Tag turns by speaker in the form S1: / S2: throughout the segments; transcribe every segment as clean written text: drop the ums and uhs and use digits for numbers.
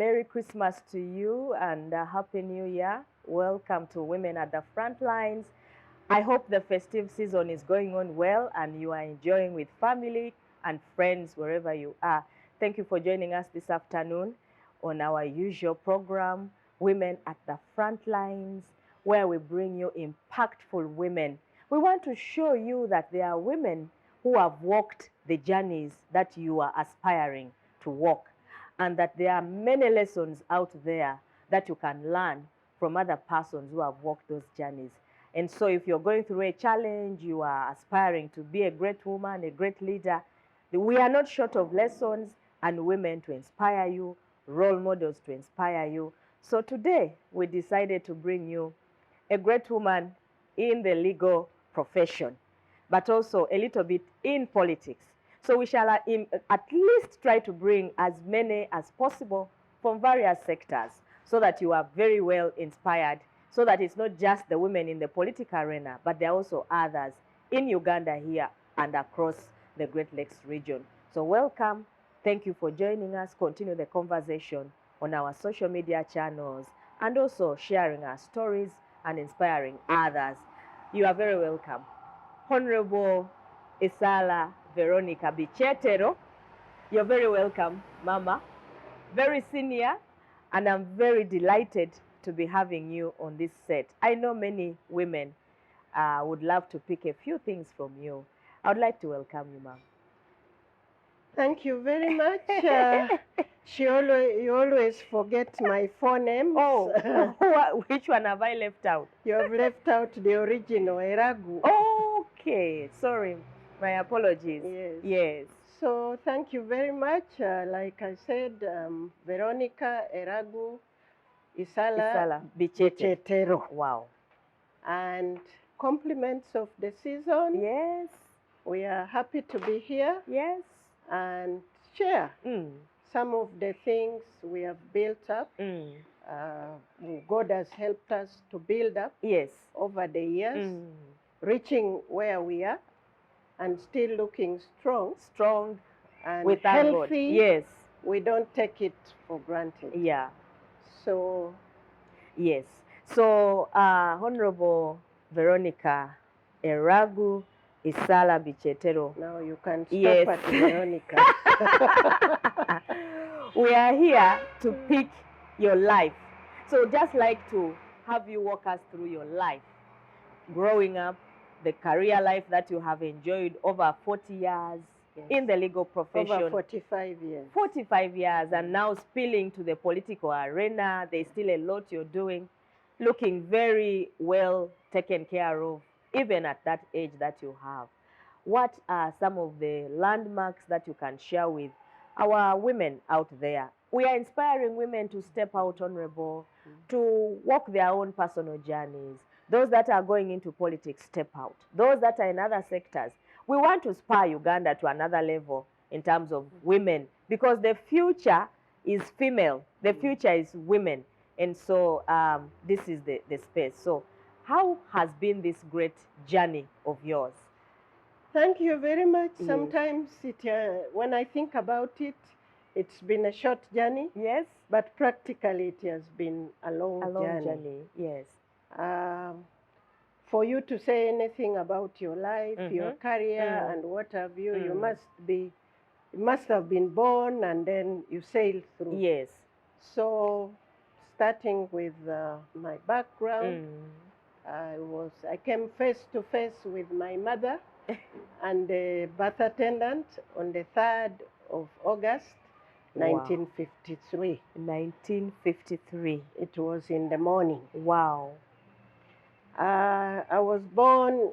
S1: Merry Christmas to you and a Happy New Year. Welcome to Women at the Front Lines. I hope the festive season is going on well and you are enjoying with family and friends wherever you are. Thank you for joining us this afternoon on our usual program, Women at the Front Lines, where we bring you impactful women. We want to show you that there are women who have walked the journeys that you are aspiring to walk, and that there are many lessons out there that you can learn from other persons who have walked those journeys. And so if you're going through a challenge, you are aspiring to be a great woman, a great leader, we are not short of lessons and women to inspire you, role models to inspire you. So today we decided to bring you a great woman in the legal profession, but also a little bit in politics. So we shall at least try to bring as many as possible from various sectors so that you are very well inspired, so that it's not just the women in the political arena, but there are also others in Uganda here and across the Great Lakes region. So welcome. Thank you for joining us. Continue the conversation on our social media channels and also sharing our stories and inspiring others. You are very welcome. Honourable Isala Veronica Bichetero, you're very welcome, Mama. Very senior, and I'm very delighted to be having you on this set. I know many women would love to pick a few things from you. I would like to welcome you, Ma'am.
S2: Thank you very much. You always forget my phoneme.
S1: Oh, which one have I left out?
S2: You have left out the original, Eragu.
S1: Okay, sorry. My apologies.
S2: Yes.
S1: Yes.
S2: So thank you very much. Like I said, Veronica, Eragu, Isala Bichetero.
S1: Wow.
S2: And compliments of the season.
S1: Yes.
S2: We are happy to be here.
S1: Yes.
S2: And share some of the things we have built up. God has helped us to build up over the years, reaching where we are and still looking strong and
S1: with
S2: healthy.
S1: Yes.
S2: We don't take it for granted.
S1: Yeah.
S2: So,
S1: yes. So, Honourable Veronica Eragu Isala Bichetero.
S2: Now you can stop at Veronica.
S1: We are here to pick your life. So just like to have you walk us through your life. Growing up, the career life that you have enjoyed over 40 years in the legal profession.
S2: Over 45 years.
S1: 45 years, and now spilling to the political arena. There's still a lot you're doing, looking very well taken care of, even at that age that you have. What are some of the landmarks that you can share with our women out there? We are inspiring women to step out, Honourable, to walk their own personal journeys. Those that are going into politics, step out. Those that are in other sectors. We want to spur Uganda to another level in terms of women, because the future is female. The future is women. And so this is the space. So how has been this great journey of yours?
S2: Thank you very much. Sometimes when I think about it, it's been a short journey.
S1: Yes.
S2: But practically it has been a long
S1: journey. Yes.
S2: For you to say anything about your life, your career, and what have you, you must have been born and then you sailed through.
S1: Yes.
S2: So, starting with my background, I came face to face with my mother and the birth attendant on the 3rd of August, 1953.
S1: 1953.
S2: It was in the morning.
S1: Wow.
S2: I was born,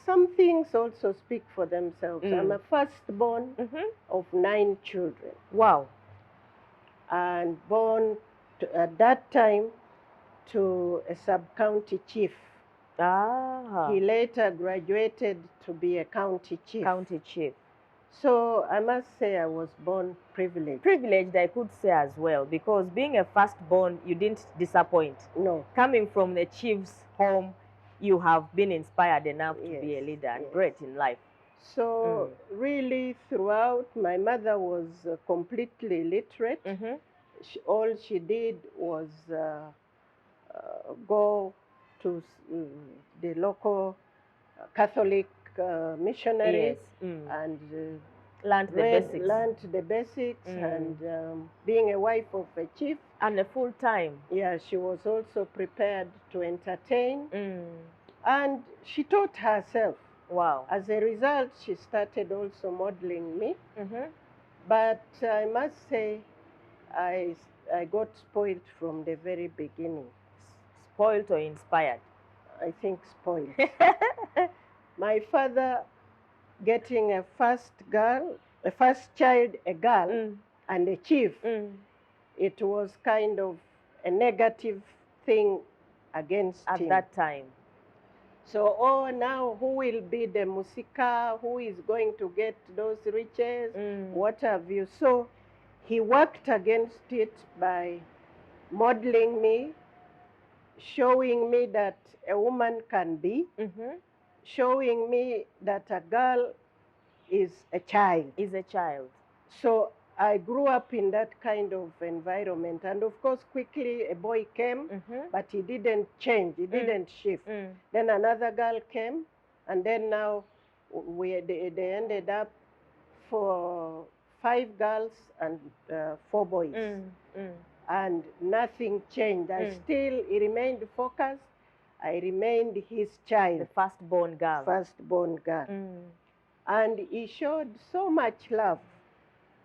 S2: some things also speak for themselves. I'm a firstborn of 9 children.
S1: Wow.
S2: And born at that time to a sub-county chief. He later graduated to be a county chief.
S1: County chief.
S2: So I must say I was born privileged.
S1: Privileged, I could say as well, because being a firstborn, you didn't disappoint.
S2: No.
S1: Coming from the chief's home, you have been inspired enough to be a leader and great in life.
S2: So really throughout, my mother was completely literate. All she did was go to the local Catholic missionaries and
S1: learned
S2: the basics and being a wife of a chief.
S1: And a full time.
S2: Yeah, she was also prepared to entertain. And she taught herself.
S1: Wow.
S2: As a result, she started also modeling me. But I must say, I got spoiled from the very beginning.
S1: Spoiled or inspired?
S2: I think spoiled. My father getting a first child, a girl, and a chief, it was kind of a negative thing against him.
S1: At that time.
S2: So, oh, now who will be the musika? Who is going to get those riches? What have you? So, he worked against it by modeling me, showing me that a woman can be, showing me that a girl is a child. So I grew up in that kind of environment. And of course, quickly a boy came, but he didn't change, he didn't shift. Then another girl came, and then now they ended up for 5 girls and 4 boys. And nothing changed. He remained focused. I remained his child.
S1: The firstborn girl.
S2: And he showed so much love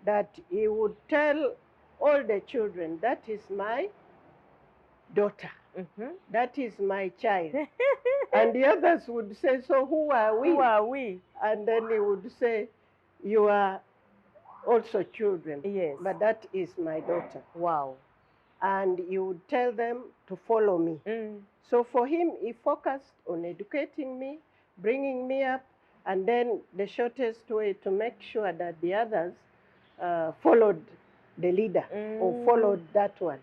S2: that he would tell all the children, that is my daughter. That is my child. And the others would say, so who are we?
S1: Who are we?
S2: And then he would say, you are also children.
S1: Yes.
S2: But that is my daughter.
S1: Wow.
S2: And he would tell them to follow me. So for him, he focused on educating me, bringing me up, and then the shortest way to make sure that the others followed the leader or followed that one.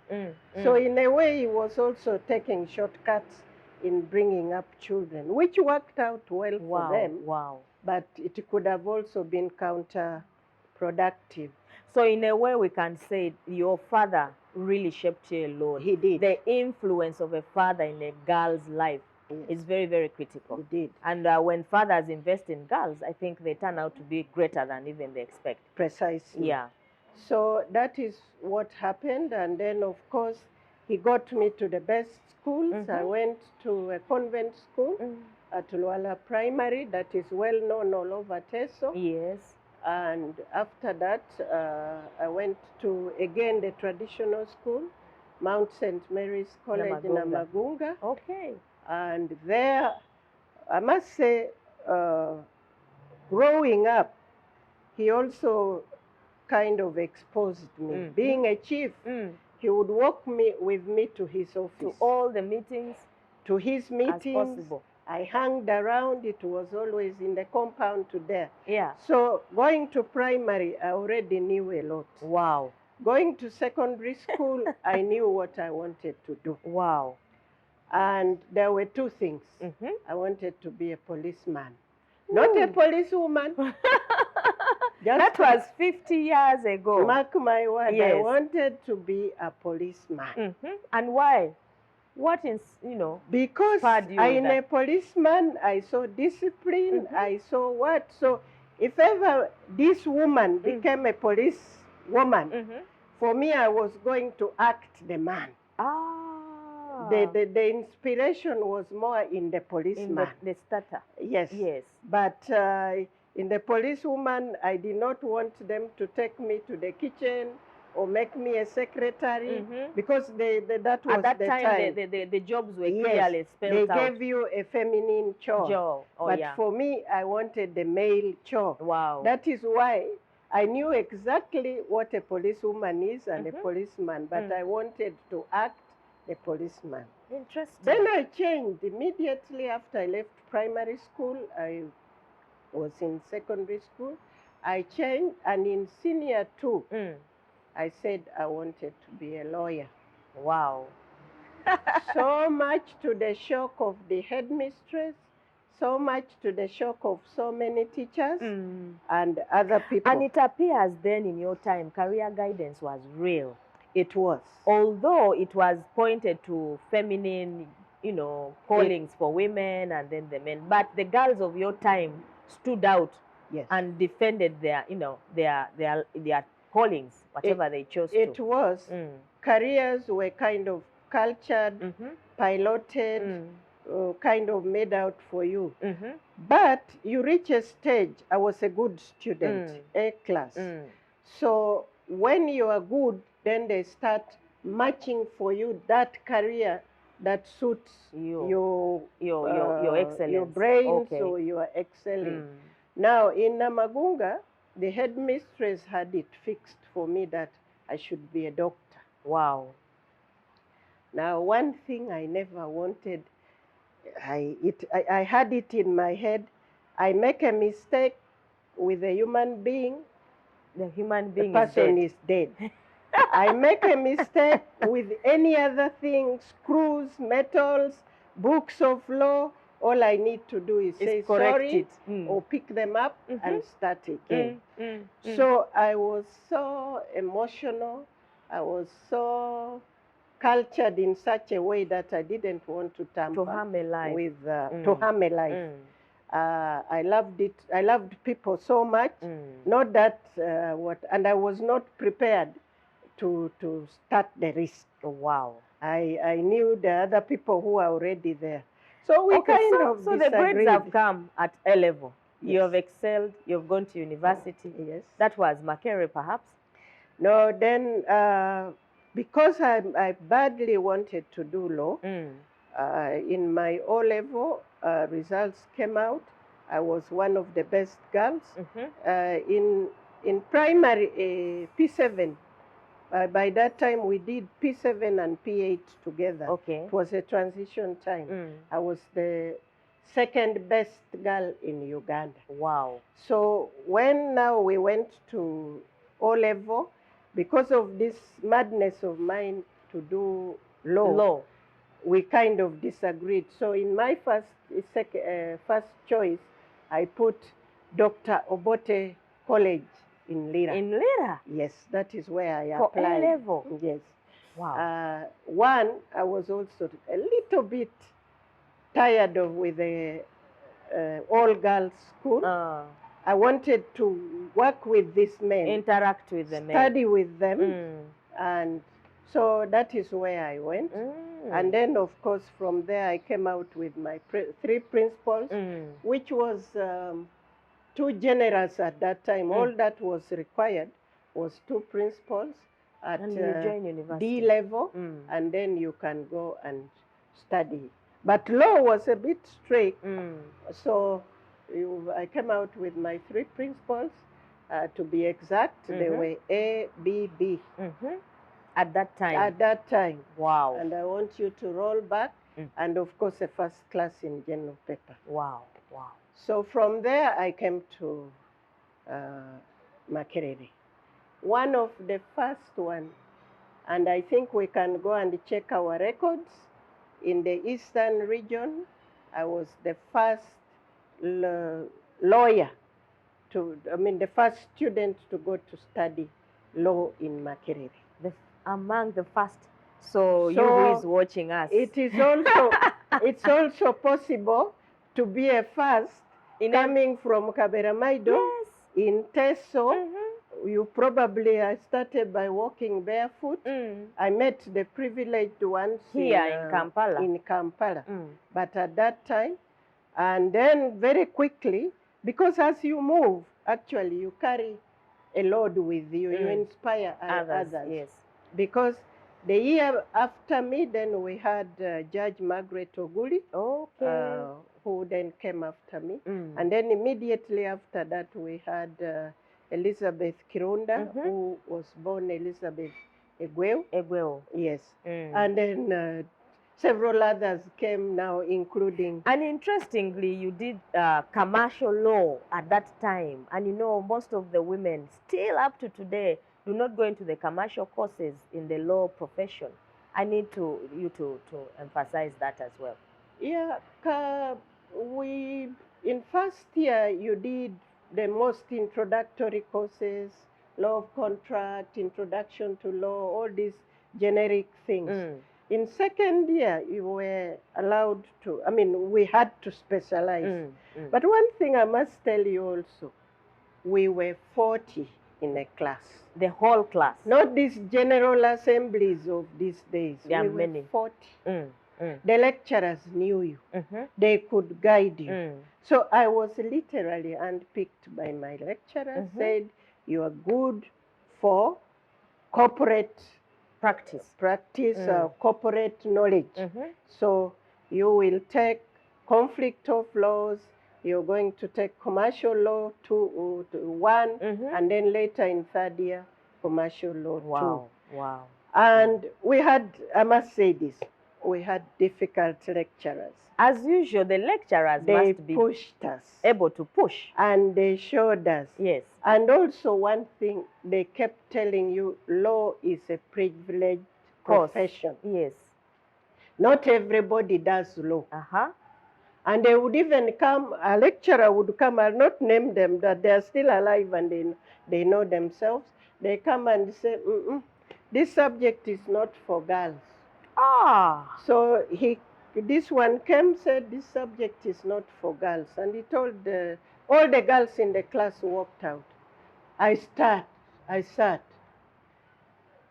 S2: So in a way, he was also taking shortcuts in bringing up children, which worked out well for them.
S1: Wow.
S2: But it could have also been counterproductive.
S1: So in a way, we can say your father really shaped you a lot.
S2: He did.
S1: The influence of a father in a girl's life is very, very critical.
S2: He did.
S1: And when fathers invest in girls, I think they turn out to be greater than even they expect.
S2: Precisely.
S1: Yeah.
S2: So that is what happened. And then, of course, he got me to the best schools. I went to a convent school at Luala Primary that is well known all over Teso.
S1: Yes.
S2: And after that, I went to, again, the traditional school, Mount St. Mary's College in Namagunga.
S1: Okay.
S2: And there, I must say, growing up, he also kind of exposed me. Being a chief, he would walk with me to his office.
S1: To all the meetings?
S2: To his meetings.
S1: As possible.
S2: I hung around. It was always in the compound to there.
S1: Yeah.
S2: So going to primary, I already knew a lot.
S1: Wow.
S2: Going to secondary school, I knew what I wanted to do.
S1: Wow.
S2: And there were 2 things. I wanted to be a policeman. Not a policewoman.
S1: That was 50 years ago.
S2: Mark my word,
S1: yes.
S2: I wanted to be a policeman.
S1: And why? What is,
S2: because in a policeman, I saw discipline, I saw what. So if ever this woman became a policewoman, for me, I was going to act the man. The inspiration was more in the policeman.
S1: In the starter.
S2: Yes.
S1: Yes.
S2: But in the policewoman, I did not want them to take me to the kitchen or make me a secretary, because that was
S1: at that
S2: the
S1: time. The jobs were clearly spelled out.
S2: They gave you a feminine chore. But for me, I wanted the male chore.
S1: Wow.
S2: That is why I knew exactly what a policewoman is and a policeman, but I wanted to act the policeman.
S1: Interesting.
S2: Then I changed immediately after I left primary school. I was in secondary school. I changed, and in senior 2, I said I wanted to be a lawyer.
S1: Wow.
S2: So much to the shock of the headmistress, so much to the shock of so many teachers and other people.
S1: And it appears then in your time, career guidance was real.
S2: It was.
S1: Although it was pointed to feminine, callings for women and then the men, but the girls of your time stood out and defended their callings, whatever they chose to.
S2: It was. Careers were kind of cultured, piloted, kind of made out for you. But you reach a stage, I was a good student, A class. So when you are good, then they start matching for you that career that suits your
S1: excellence,
S2: your brain, so you are excelling. Now in Namagunga, the headmistress had it fixed for me that I should be a doctor.
S1: Wow.
S2: Now one thing I never wanted, I had it in my head, I make a mistake with a human being,
S1: the human being
S2: the person is dead. I make a mistake with any other thing, screws, metals, books of law, all I need to do is say sorry or pick them up and start again. So I was so emotional, I was so cultured in such a way that I didn't want to tamper
S1: to harm a life.
S2: To harm a life. I loved it. I loved people so much. Not that and I was not prepared to start the risk.
S1: Wow.
S2: I knew the other people who are already there. So we kind of
S1: So the grades have come at A level. Yes. You have excelled. You've gone to university.
S2: Yes.
S1: That was Makerere, perhaps?
S2: No, then because I badly wanted to do law, in my O level results came out. I was one of the best girls. In primary P7. By that time, we did P7 and P8 together.
S1: Okay.
S2: It was a transition time. I was the second best girl in Uganda.
S1: Wow.
S2: So when now we went to O level, because of this madness of mine to do law, we kind of disagreed. So in my first choice, I put Dr. Obote College in Lira.
S1: In Lira?
S2: Yes, that is where I
S1: applied.
S2: For
S1: A level?
S2: Yes.
S1: Wow.
S2: I was also a little bit tired of with the all-girls school. I wanted to work with these men.
S1: Interact with the men.
S2: Study with them. And so that is where I went. And then, of course, from there I came out with my 3 principles, which was too generous at that time. All that was required was 2 principles at D level, and then you can go and study. But law was a bit strict, so I came out with my 3 principles. To be exact, they were A, B, B.
S1: At that time?
S2: At that time.
S1: Wow.
S2: And I want you to roll back, and of course a first class in general paper.
S1: Wow, wow.
S2: So from there I came to Makerere. One of the first one, and I think we can go and check our records, in the eastern region, I was the first lawyer the first student to go to study law in Makerere.
S1: Among the first. So you who is watching us.
S2: It is also, it's also possible to be a first coming from Kaberamaido in Teso. You probably, I started by walking barefoot. I met the privileged ones
S1: here in Kampala.
S2: In Kampala. But at that time, and then very quickly, because as you move, actually you carry a load with you. You inspire others.
S1: Yes.
S2: Because the year after me, then we had Judge Margaret Oguli, who then came after me. And then immediately after that, we had Elizabeth Kirunda, who was born Elizabeth Egweo. Yes. And then several others came now, including...
S1: And interestingly, you did commercial law at that time. And you know, most of the women, still up to today, do not go into the commercial courses in the law profession. I need you to emphasize that as well.
S2: Yeah, in first year, you did the most introductory courses, law of contract, introduction to law, all these generic things. In second year, you were allowed to, we had to specialize. But one thing I must tell you also, we were 40 in a class.
S1: The whole class?
S2: Not these general assemblies of these days.
S1: There are
S2: we
S1: many.
S2: Were 40. The lecturers knew you. They could guide you. So I was literally handpicked by my lecturer, said, you are good for corporate practice corporate knowledge. So you will take conflict of laws, you're going to take commercial law 1, and then later in third year, commercial law 2.
S1: Wow.
S2: And we had, I must say this, we had difficult lecturers.
S1: As usual, the lecturers must be
S2: pushed us.
S1: Able to push.
S2: And they showed us.
S1: Yes.
S2: And also one thing, they kept telling you, law is a privileged profession.
S1: Yes.
S2: Not everybody does law. And they would even come, a lecturer would come, I'll not name them, that they are still alive and they know themselves. They come and say, this subject is not for girls. So this one came, said, this subject is not for girls. And he told all the girls in the class walked out. I sat.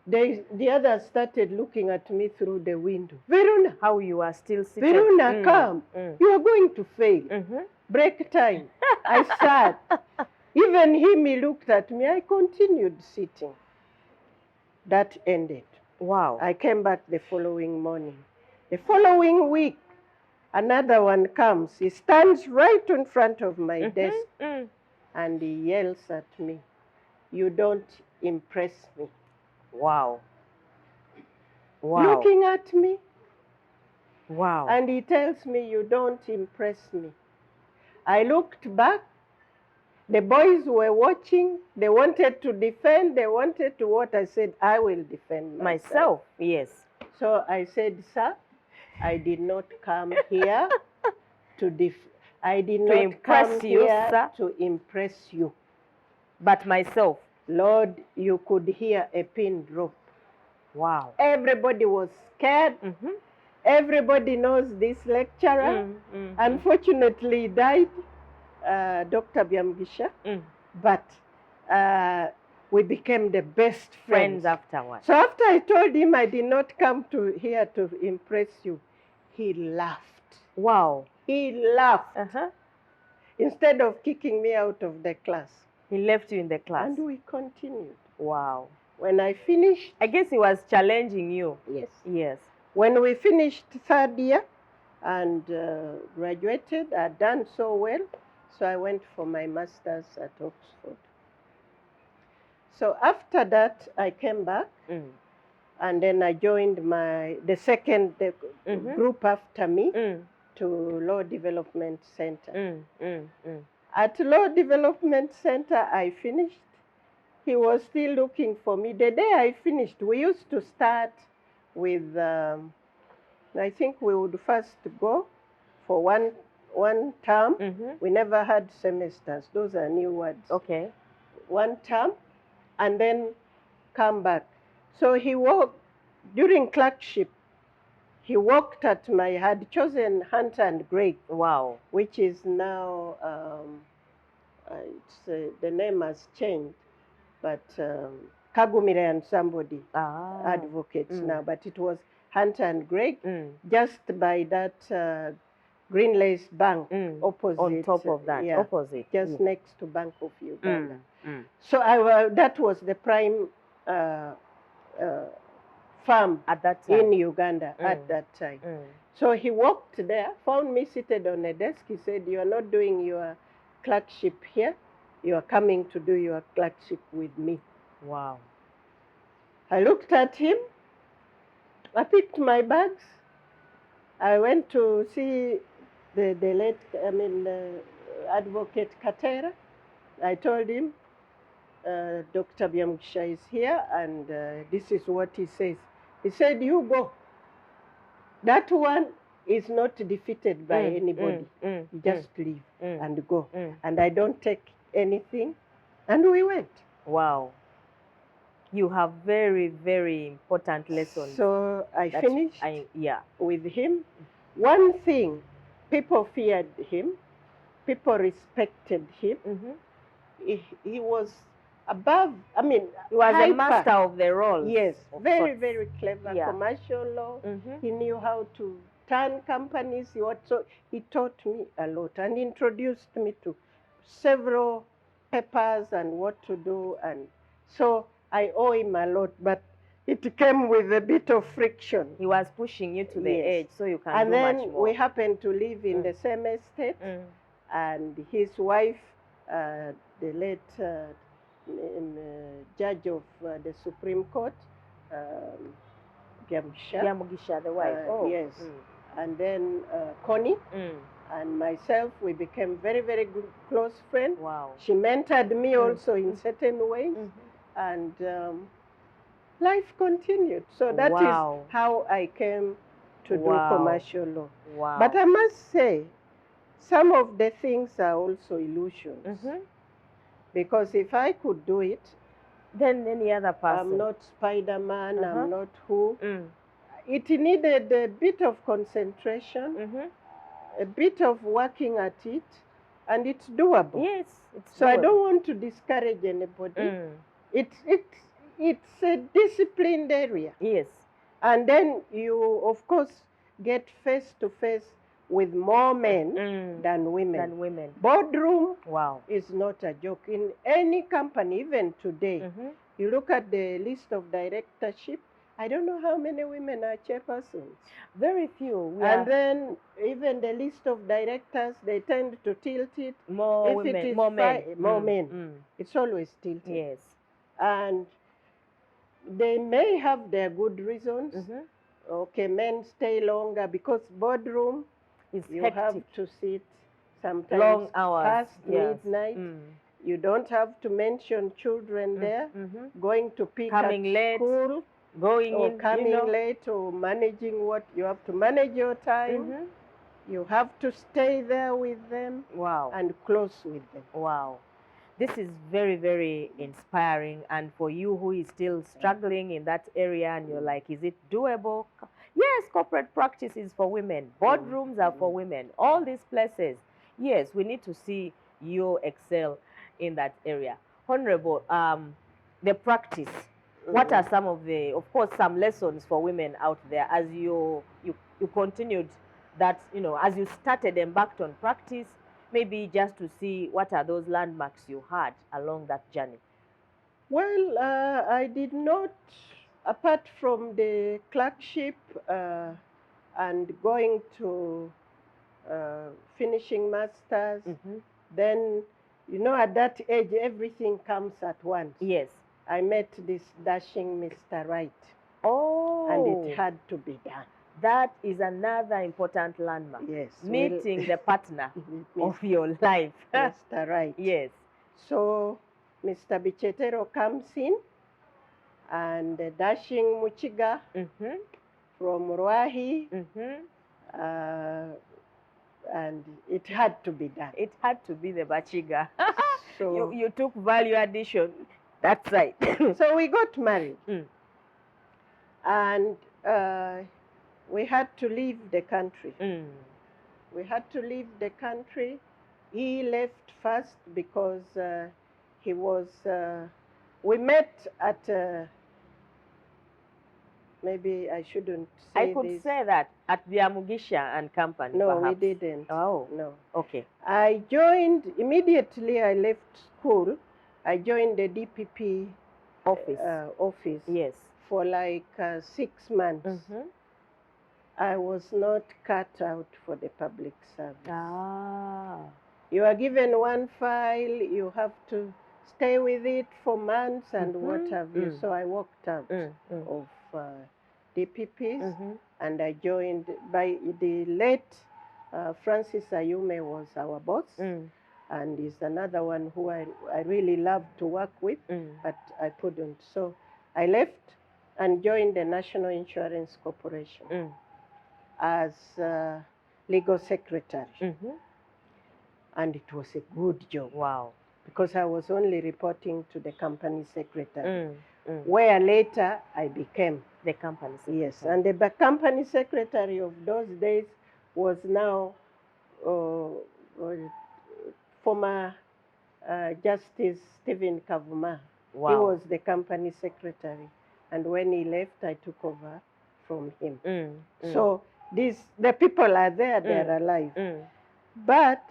S2: The others started looking at me through the window. Verona.
S1: How you are still sitting.
S2: Verona, come. You are going to fail. Break time. I sat. Even he looked at me. I continued sitting. That ended.
S1: Wow.
S2: I came back the following morning. The following week, another one comes. He stands right in front of my desk and he yells at me, you don't impress me.
S1: Wow.
S2: Looking at me.
S1: Wow.
S2: And he tells me, you don't impress me. I looked back. The boys were watching. They wanted to defend. They wanted to what? I said, I will defend myself.
S1: Yes.
S2: So I said, sir, I did not come here to impress you.
S1: But myself.
S2: Lord, you could hear a pin drop.
S1: Wow.
S2: Everybody was scared. Everybody knows this lecturer. Unfortunately, he died, Dr. Byamgisha. But we became the best friends
S1: afterwards.
S2: So after I told him I did not come here to impress you, he laughed.
S1: Wow.
S2: He laughed. Instead of kicking me out of the class.
S1: He left you in the class.
S2: And we continued.
S1: Wow.
S2: When I finished...
S1: I guess he was challenging you.
S2: Yes.
S1: Yes.
S2: When we finished third year and graduated, I'd done so well. So I went for my master's at Oxford. So after that, I came back. And then I joined the second group after me to Law Development Center. At Law Development Center, I finished. He was still looking for me. The day I finished, we used to start with, I think we would first go for one term. We never had semesters. Those are new words.
S1: Okay.
S2: One term, and then come back. So he worked, during clerkship, he worked at had chosen Hunter and Gregg.
S1: Wow.
S2: Which is now, the name has changed, but Kagumire and somebody, advocates now, but it was Hunter and Gregg, just by that Green Lace Bank, opposite.
S1: On top of that, opposite.
S2: Just next to Bank of Uganda. So that was the prime farm
S1: at that time.
S2: In Uganda at that time. So he walked there, found me seated on a desk. He said, you are not doing your clerkship here. You are coming to do your clerkship with me.
S1: Wow.
S2: I looked at him. I picked my bags. I went to see the late, Advocate Katera. I told him, Dr. Byamgisha is here, and this is what he says. He said, you go. That one, is not defeated by anybody. You just leave and go. And I don't take anything. And we went.
S1: Wow. You have very, very important lessons.
S2: So I finished with him. One thing, people feared him. People respected him. He was above, I mean,
S1: he was
S2: hyper.
S1: A master of the role.
S2: Yes, very, very clever. Commercial law. He knew how to turn companies. So he taught me a lot and introduced me to several papers and what to do. And so I owe him a lot, but it came with a bit of friction.
S1: He was pushing you to the edge so you can do much more.
S2: And then we happened to live in the same estate. And his wife, the late judge of the Supreme Court,
S1: Gamugisha, the wife.
S2: Yes. And then Connie and myself, we became very, very good, close friends.
S1: Wow.
S2: She mentored me also in certain ways. And life continued. So that is how I came to do commercial law.
S1: Wow.
S2: But I must say, some of the things are also illusions. Because if I could do it,
S1: then any other person.
S2: I'm not Spider-Man, I'm not who. It needed a bit of concentration, a bit of working at it, and it's doable.
S1: Yes, it's
S2: so
S1: doable.
S2: I don't want to discourage anybody. It's a disciplined area.
S1: Yes.
S2: And then you, of course, get face to face with more men than women. Boardroom is not a joke. In any company, even today, you look at the list of directorship, I don't know how many women are chairpersons.
S1: Very few.
S2: And then even the list of directors, they tend to tilt it.
S1: More women, more men.
S2: More men. It's always tilted.
S1: Yes.
S2: And they may have their good reasons. Okay, men stay longer because boardroom, you have to sit sometimes
S1: long hours,
S2: past midnight. You don't have to mention children there, going to pick
S1: coming
S2: at
S1: late,
S2: school, coming late, or managing what you have to manage your time. You have to stay there with them and close with them.
S1: Wow. This is very, very inspiring. And for you who is still struggling in that area and you're like, is it doable? Yes, corporate practice is for women. Boardrooms are for women. All these places. Yes, we need to see you excel in that area. Honorable, the practice. What are some of the, of course, some lessons for women out there as you continued that, as you started, embarked on practice, maybe just to see what are those landmarks you had along that journey?
S2: Well, I did not, apart from the clerkship and going to finishing masters, then, at that age, everything comes at once.
S1: Yes.
S2: I met this dashing Mr. Right.
S1: Oh.
S2: And it had to be done.
S1: That is another important landmark.
S2: Yes.
S1: Meeting the partner of your life.
S2: Mr. Right.
S1: Yes.
S2: So Mr. Bichetero comes in and dashing Muchiga from Ruahi, and it had to be done.
S1: It had to be the Bachiga.
S2: So
S1: you took value addition. That's right.
S2: So we got married. And we had to leave the country. We had to leave the country. He left first because he was, we met at, maybe I shouldn't say
S1: I could
S2: this.
S1: say that, at Biamugisha and Company,
S2: No,
S1: perhaps.
S2: we didn't.
S1: Oh.
S2: No.
S1: Okay.
S2: I joined, immediately I left school, I joined the DPP office.
S1: Yes.
S2: For like 6 months. I was not cut out for the public service. You are given one file, you have to stay with it for months and what have you. So I walked out of DPPs and I joined by the late Francis Ayume was our boss. And is another one who I really loved to work with, but I couldn't. So I left and joined the National Insurance Corporation. as legal secretary. And it was a good job.
S1: Wow.
S2: Because I was only reporting to the company secretary, where later I became
S1: the company secretary.
S2: Yes, and the company secretary of those days was now former Justice Stephen Kavuma.
S1: Wow.
S2: He was the company secretary, and when he left, I took over from him. So the people are there; they're alive. But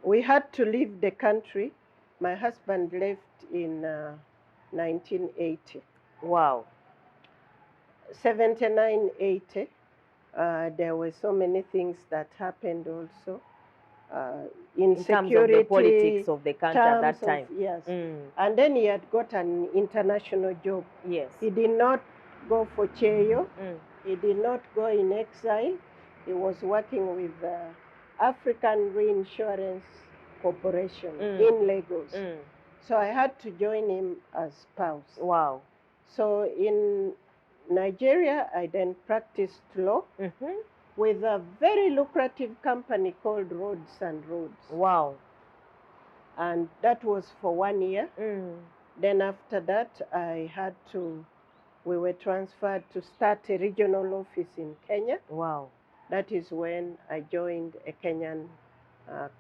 S2: we had to leave the country. My husband left in 1980.
S1: Wow.
S2: 79, 80. There were so many things that happened also. In
S1: terms
S2: security,
S1: of the politics of the country at that time.
S2: Yes. And then he had got an international job.
S1: Yes.
S2: He did not go for Cheyo. He did not go in exile. He was working with African Reinsurance Corporation in Lagos. So I had to join him as spouse.
S1: Wow.
S2: So in Nigeria, I then practiced law with a very lucrative company called Roads and Roads.
S1: Wow.
S2: And that was for 1 year. Then after that, we were transferred to start a regional office in Kenya.
S1: Wow.
S2: That is when I joined a Kenyan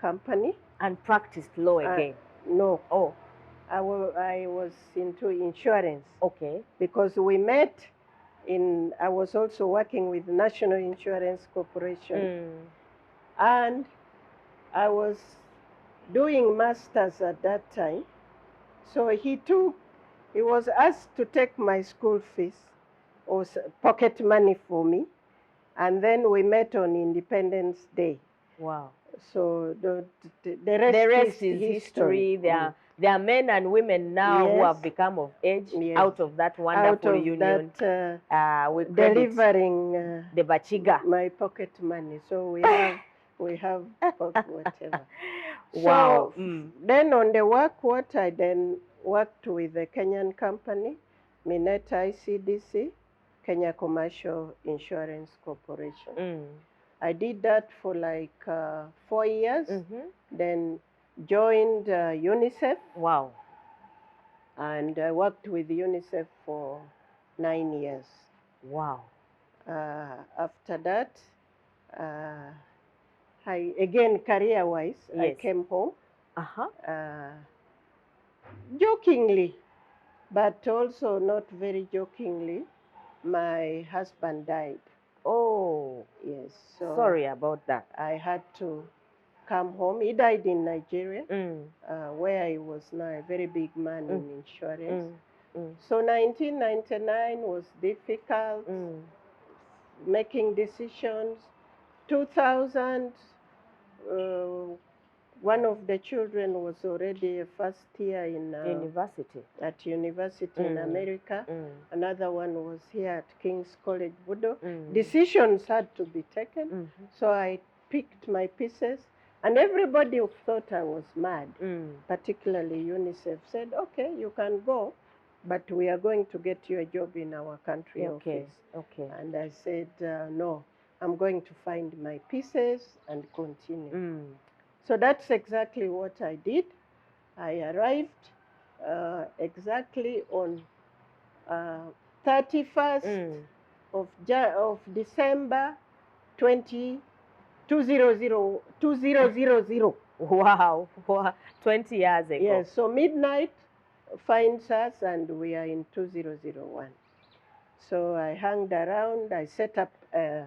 S2: company.
S1: And practiced law again?
S2: No.
S1: Oh.
S2: I was into insurance.
S1: Okay.
S2: Because we met I was also working with National Insurance Corporation. And I was doing masters at that time. So he was asked to take my school fees or pocket money for me. And then we met on Independence Day.
S1: Wow.
S2: So the rest is history.
S1: There are men and women now who have become of age out of that wonderful union. We
S2: delivering
S1: the Bachiga.
S2: My pocket money. So we have whatever.
S1: Wow.
S2: So then on the work, I then worked with a Kenyan company, Mineta ICDC, Kenya Commercial Insurance Corporation. I did that for like 4 years, then joined UNICEF.
S1: Wow.
S2: And I worked with UNICEF for 9 years.
S1: Wow.
S2: After that, again, career-wise, I came home. Jokingly, but also not very jokingly, my husband died.
S1: Oh.
S2: Yes. So
S1: sorry about that.
S2: I had to come home. He died in Nigeria, where he was now a very big man in insurance. So 1999 was difficult, making decisions. 2000, one of the children was already a first year in university in America. Another one was here at King's College, Budo. Decisions had to be taken. So I picked my pieces, and everybody thought I was mad. Particularly UNICEF said, okay, you can go, but we are going to get you a job in our country office.
S1: Okay.
S2: And I said, no, I'm going to find my pieces and continue. So that's exactly what I did. I arrived exactly on 31st of December 2000.
S1: Wow, 20 years ago.
S2: Yes, so midnight finds us and we are in 2001. So I hung around, I set up a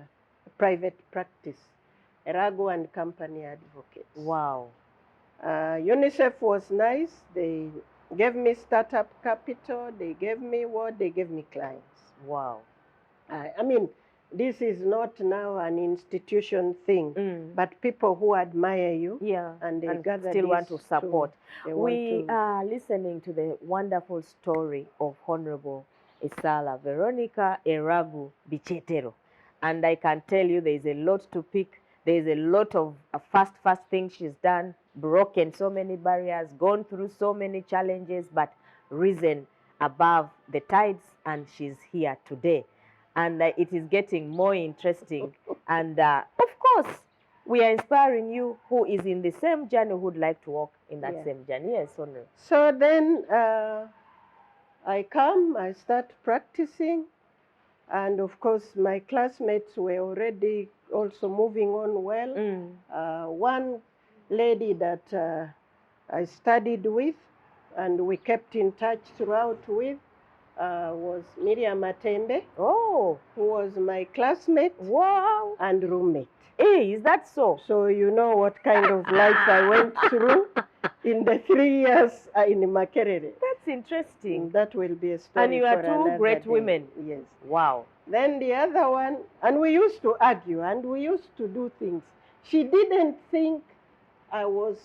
S2: private practice, Eragu and Company Advocates.
S1: Wow.
S2: UNICEF was nice. They gave me startup capital. They gave me they gave me clients.
S1: Wow.
S2: I mean, this is not now an institution thing, but people who admire you and they gather
S1: still want to support. We
S2: are
S1: listening to the wonderful story of Honourable Isala, Veronica Eragu Bichetero. And I can tell you there is a lot to pick. There is a lot of fast things she's done, broken so many barriers, gone through so many challenges, but risen above the tides, and she's here today. and it is getting more interesting. And of course, we are inspiring you who is in the same journey, who would like to walk in that same journey. Yes, Honourable.
S2: So then I start practicing, and of course my classmates were already also moving on well. One lady that I studied with and we kept in touch throughout with was Miriam Atembe, who was my classmate and roommate.
S1: Hey, is that so?
S2: So you know what kind of life I went through in the 3 years in Makerere.
S1: That's interesting.
S2: That will be a story.
S1: And you are two great women.
S2: Yes.
S1: Wow.
S2: Then the other one, and we used to argue and we used to do things. She didn't think I was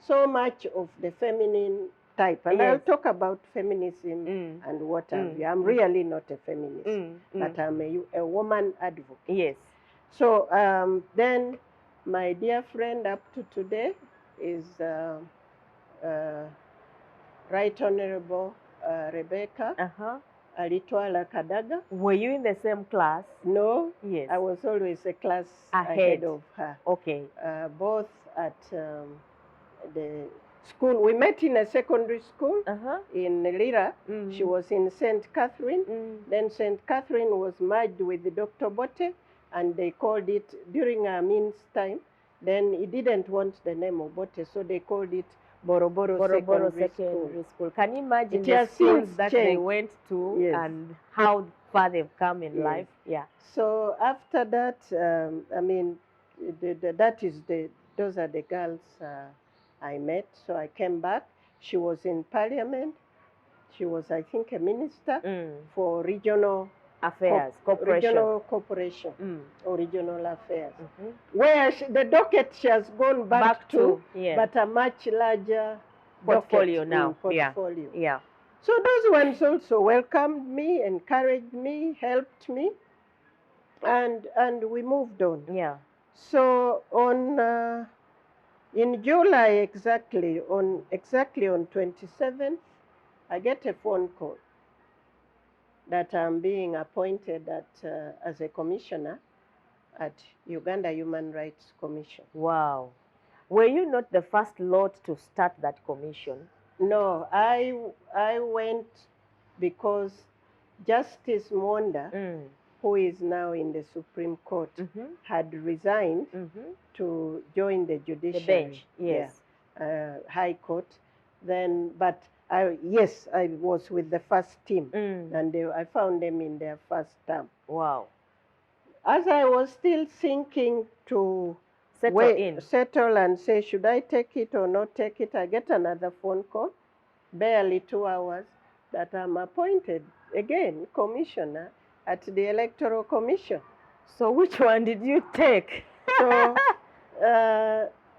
S2: so much of the feminine type. And I'll talk about feminism and what have you. I'm really not a feminist, but I'm a woman advocate.
S1: Yes.
S2: So then my dear friend up to today is Right Honourable Rebecca Alitwala Kadaga.
S1: Were you in the same class?
S2: No.
S1: Yes.
S2: I was always a class ahead of her.
S1: Okay.
S2: Both at the school. We met in a secondary school in Lira. She was in St. Catherine. Then St. Catherine was merged with Dr. Bote, and they called it, during Amin's time, then he didn't want the name of Bote, so they called it Boroboro Secondary School.
S1: Can you imagine the schools that they went to and how far they've come in life? Yeah.
S2: So after that, I mean, those are the girls I met. So I came back. She was in Parliament. She was, I think, a minister for regional
S1: affairs,
S2: regional corporation or regional affairs, where the docket she has gone back to, but a much larger
S1: portfolio now.
S2: Portfolio.
S1: Yeah.
S2: So those ones also welcomed me, encouraged me, helped me, and we moved on.
S1: Yeah.
S2: So on in July exactly on 27th, I get a phone call that I'm being appointed as a commissioner at Uganda Human Rights Commission.
S1: Wow. Were you not the first lot to start that commission?
S2: No, I went because Justice Monda, who is now in the Supreme Court, had resigned to join the judiciary.
S1: The bench, yes.
S2: High Court. Then, but I was with the first team, and I found them in their first term.
S1: Wow.
S2: As I was still thinking to settle and say, should I take it or not take it, I get another phone call, barely 2 hours, that I'm appointed again commissioner at the Electoral Commission.
S1: So which one did you take?
S2: So,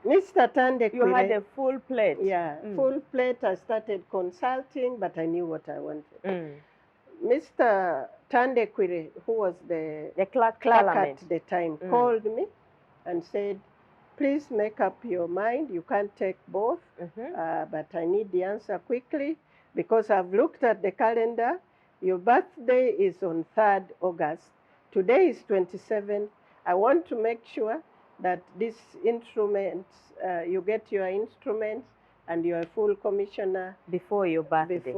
S2: Mr. Tandekwire.
S1: You had a full plate.
S2: Yeah, full plate. I started consulting, but I knew what I wanted. Mr. Tandekwire, who was the clerk at the time, called me and said, please make up your mind. You can't take both, but I need the answer quickly because I've looked at the calendar. Your birthday is on 3rd August. Today is 27th. I want to make sure that these instruments, you get your instruments and you're a full commissioner
S1: before your birthday.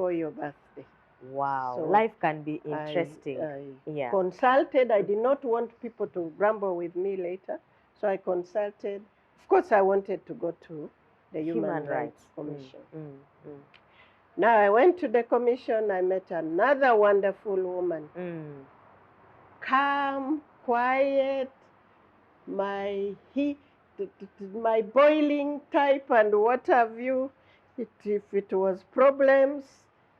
S1: Wow, so life can be interesting.
S2: I consulted. I did not want people to grumble with me later, so I consulted. Of course, I wanted to go to the Human Rights Commission. Now I went to the commission. I met another wonderful woman, calm, quiet, my boiling type and what have you. If it was problems,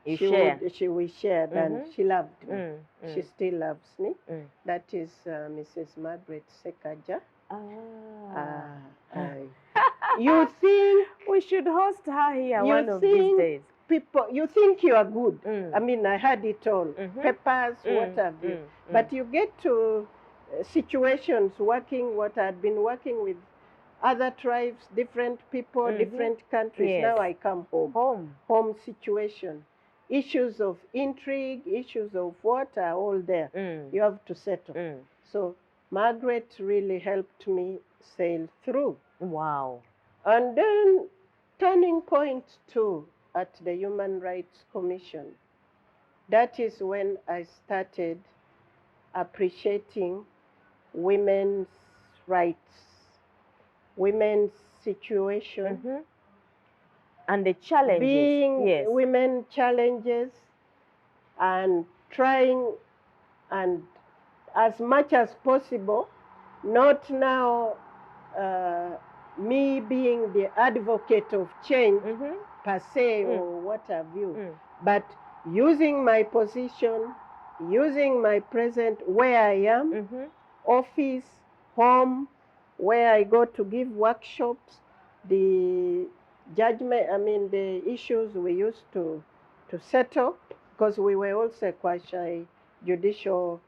S2: she will share, and she loved me. She still loves me. That is Mrs. Margaret Sekaja. You think
S1: we should host her here one of these days?
S2: You think you are good. I mean, I had it all, peppers, what have you. But you get to situations what I'd been working with other tribes, different people, different countries. Now I come home situation. issues of intrigue, issues of what are all there. You have to settle. So Margaret really helped me sail through.
S1: Wow.
S2: And then turning point two at the Human Rights Commission. That is when I started appreciating women's rights, women's situation.
S1: And the challenges.
S2: Being women challenges and trying and as much as possible, not now me being the advocate of change per se or what have you, but using my position, using my present where I am, office, home, where I go to give workshops, the the issues we used to settle, because we were also a quasi-judicial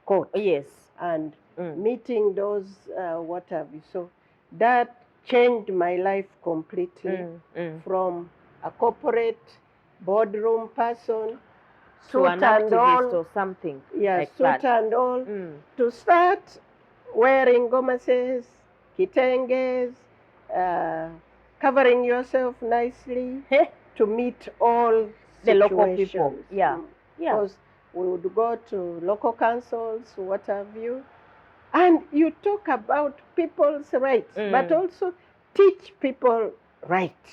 S2: court.
S1: Yes.
S2: And meeting those, what have you. So that changed my life completely from a corporate boardroom person,
S1: to an activist or something.
S2: Yes, suit and all, to start wearing gomases, kitenges, covering yourself nicely to meet all
S1: the local people.
S2: Because we would go to local councils, what have you, and you talk about people's rights, but also teach people rights.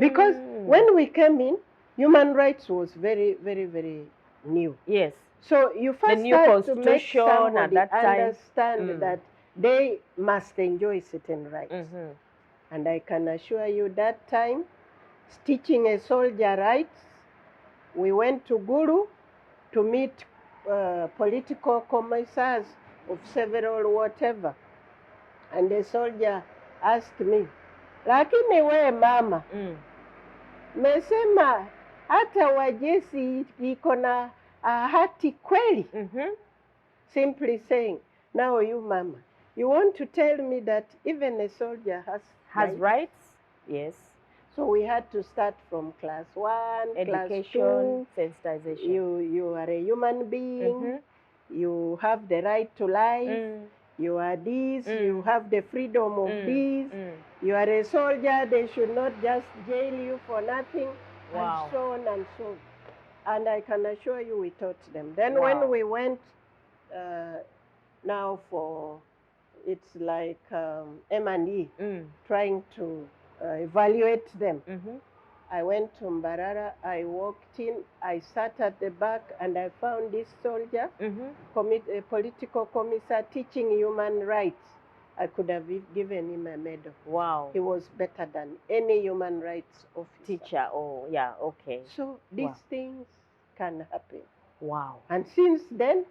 S2: Because when we came in, human rights was very, very, very new.
S1: Yes.
S2: So you first have to make somebody understand that they must enjoy certain rights. And I can assure you that time, teaching a soldier rights, we went to Gulu to meet political commissars of several whatever. And the soldier asked me, lakini we mama, mesema hata wajesi iko na hati kweli? Simply saying, now you mama, you want to tell me that even a soldier has
S1: rights? Yes.
S2: So we had to start from class 1,
S1: education,
S2: class 2.
S1: Sensitization.
S2: You are a human being. You have the right to life. You are this. You have the freedom of this. You are a soldier. They should not just jail you for nothing.
S1: Wow.
S2: And so on and so on. And I can assure you we taught them. Then when we went now for, it's like M&E, trying to evaluate them. I went to Mbarara, I walked in, I sat at the back, and I found this soldier, a political commissar teaching human rights. I could have given him a medal.
S1: Wow.
S2: He was better than any human rights officer.
S1: Teacher, oh, yeah, okay.
S2: So these things can happen.
S1: Wow.
S2: And since then,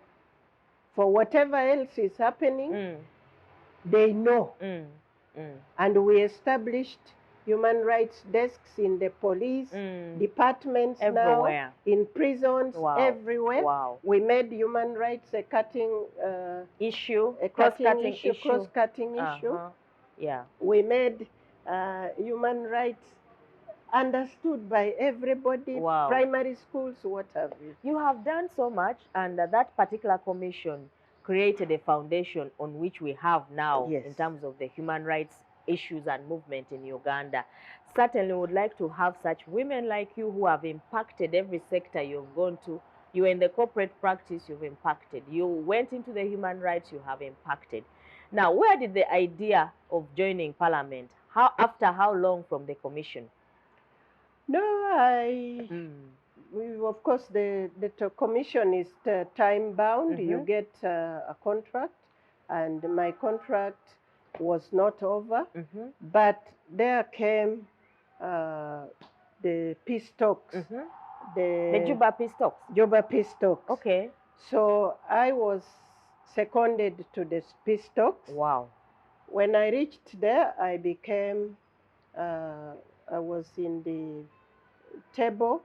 S2: for whatever else is happening, they know. And we established human rights desks in the police departments
S1: everywhere.
S2: Now, in prisons, everywhere.
S1: Wow.
S2: We made human rights a cutting
S1: issue,
S2: cross-cutting issue.
S1: Yeah.
S2: We made human rights understood by everybody, primary schools, what have you.
S1: You have done so much, and that particular commission created a foundation on which we have now in terms of the human rights issues and movement in Uganda. Certainly would like to have such women like you who have impacted every sector you've gone to. You were in the corporate practice, you've impacted. You went into the human rights, you have impacted. Now, where did the idea of joining Parliament? After how long from the commission?
S2: No, of course, the commission is time-bound. You get a contract, and my contract was not over. But there came the peace talks.
S1: The Juba peace talks?
S2: Juba peace talks.
S1: Okay.
S2: So I was seconded to the peace talks.
S1: Wow.
S2: When I reached there, I became, I was in the table,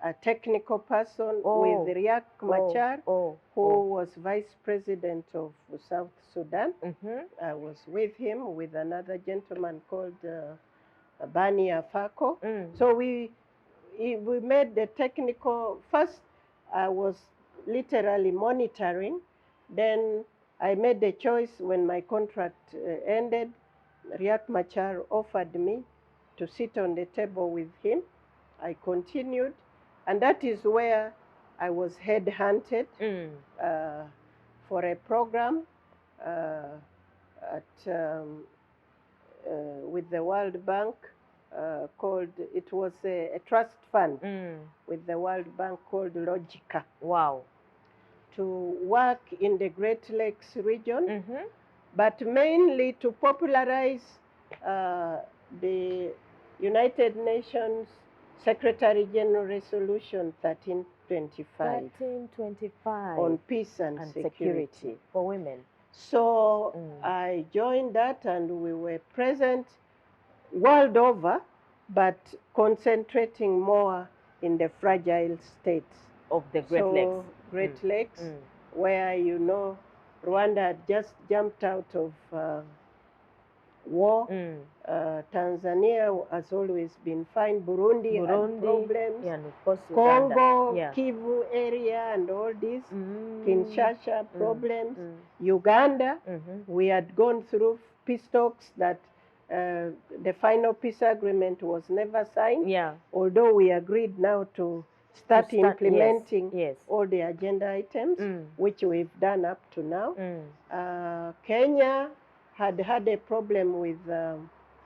S2: a technical person with Riek Machar, who was vice president of South Sudan. I was with him, with another gentleman called Bani Afako. So we made the technical, first I was literally monitoring, then I made the choice when my contract ended. Riek Machar offered me to sit on the table with him. I continued, and that is where I was headhunted for a program with the World Bank called, it was a trust fund with the World Bank called Logica.
S1: Wow.
S2: To work in the Great Lakes region, but mainly to popularize the United Nations Secretary General Resolution 1325.
S1: 1325.
S2: On peace and security
S1: for women.
S2: So I joined that, and we were present world over, but concentrating more in the fragile states
S1: of the Great Lakes.
S2: Great Lakes, where, you know, Rwanda had just jumped out of war. Tanzania has always been fine. Burundi had problems.
S1: Yeah, and of course
S2: Congo, Kivu area and all this. Kinshasa, problems. Uganda, we had gone through peace talks that the final peace agreement was never signed. Yeah. Although we agreed now to start implementing all the agenda items, which we've done up to now. Kenya had a problem with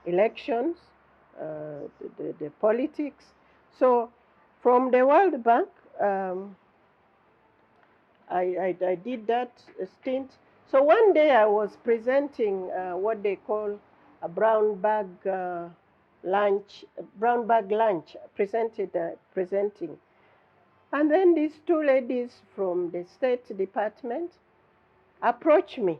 S2: elections, the politics. So from the World Bank, I did that stint. So one day I was presenting what they call a brown bag lunch, presenting. And then these two ladies from the State Department approached me.